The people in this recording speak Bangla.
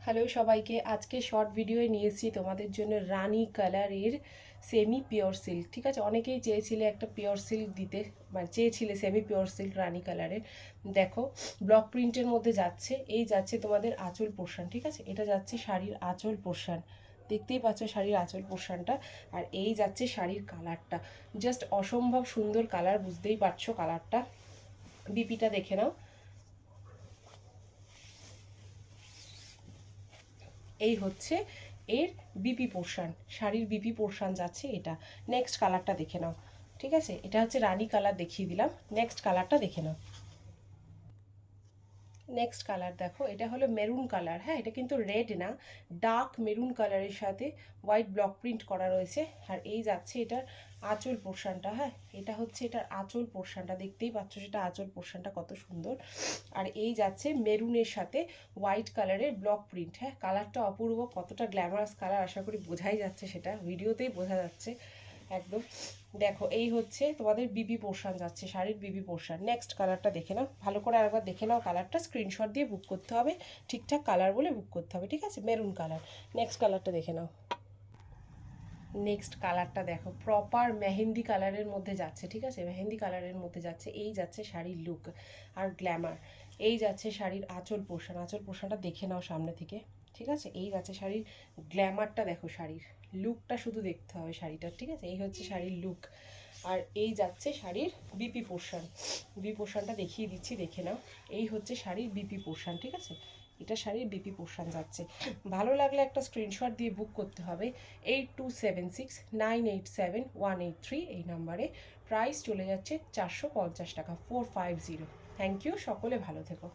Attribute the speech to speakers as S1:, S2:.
S1: হ্যালো সবাইকে, আজকে শর্ট ভিডিওয়ে নিয়েছি তোমাদের জন্য রানী কালারের সেমি পিওর সিল্ক। ঠিক আছে, অনেকেই চেয়েছিলে একটা পিওর সিল্ক দিতে, মানে চেয়েছিলে সেমি পিওর সিল্ক রানী কালারের। দেখো, ব্লক প্রিন্টের মধ্যে যাচ্ছে, এই যাচ্ছে তোমাদের আঁচল পোর্শন। ঠিক আছে, এটা যাচ্ছে শাড়ির আঁচল পোর্শন, দেখতেই পাচ্ছ শাড়ির আঁচল পোর্শনটা। আর এই যাচ্ছে শাড়ির কালারটা, জাস্ট অসম্ভব সুন্দর কালার, বুঝতেই পারছো কালারটা। বিপিটা দেখে নাও, এই হচ্ছে এর বিপি পোর্শন, শাড়ির বিপি পোর্শন যাচ্ছে এটা। নেক্সট কালারটা দেখে নাও। ঠিক আছে, এটা হচ্ছে রানী কালার দেখিয়ে দিলাম, নেক্সট কালারটা দেখে নাও। নেক্সট কালার দেখো, এটা হলো মেরুন কালার। হ্যাঁ, এটা কিন্তু রেড না, ডার্ক মেরুন কালারের সাথে হোয়াইট ব্লক প্রিন্ট করা রয়েছে। আর এই যাচ্ছে এটার আঁচল পোর্শনটা। হ্যাঁ, এটা হচ্ছে এটার আঁচল পোর্শনটা, দেখতেই পাচ্ছ সেটা আঁচল পোর্শনটা কত সুন্দর। আর এই যাচ্ছে মেরুনের সাথে হোয়াইট কালারের ব্লক প্রিন্ট। হ্যাঁ, কালারটা অপূর্ব, কতটা গ্ল্যামারাস কালার আশা করি বোঝাই যাচ্ছে, সেটা ভিডিওতেই বোঝা যাচ্ছে একদম। দেখো, এই হচ্ছে তোমাদের বিবি পোর্শন যাচ্ছে, শাড়ির বিবি পোর্শন। নেক্সট কালারটা দেখে নাও, ভালো করে আরেকবার দেখে নাও কালারটা, স্ক্রিনশট দিয়ে বুক করতে হবে, ঠিকঠাক কালার বলে বুক করতে হবে। ঠিক আছে, মেরুন কালার। নেক্সট কালারটা দেখে নাও। নেক্সট কালারটা দেখো, প্রপার মেহেন্দি কালারের মধ্যে যাচ্ছে। ঠিক আছে, মেহেন্দি কালারের মধ্যে যাচ্ছে, এই যাচ্ছে শাড়ির লুক আর গ্ল্যামার। এই যাচ্ছে শাড়ির আঁচল পোর্শন, আঁচল পোর্শনটা দেখে নাও সামনে থেকে। ঠিক আছে, এই যাচ্ছে শাড়ির গ্ল্যামারটা, দেখো শাড়ির লুকটা শুধু দেখতে হবে শাড়িটার। ঠিক আছে, এই হচ্ছে শাড়ির লুক। আর এই যাচ্ছে শাড়ির বিপি পোর্শন, বিপি পোর্শনটা দেখিয়ে দিচ্ছি, দেখে নাও। এই হচ্ছে শাড়ির বিপি পোর্শন। ঠিক আছে, এটা শাড়ির বিপি পোর্শন যাচ্ছে। ভালো লাগলে একটা স্ক্রিনশট দিয়ে বুক করতে হবে 8276987183 এই নাম্বারে। প্রাইস চলে যাচ্ছে 450 টাকা, 450। থ্যাংক ইউ, সকলে ভালো থেকো।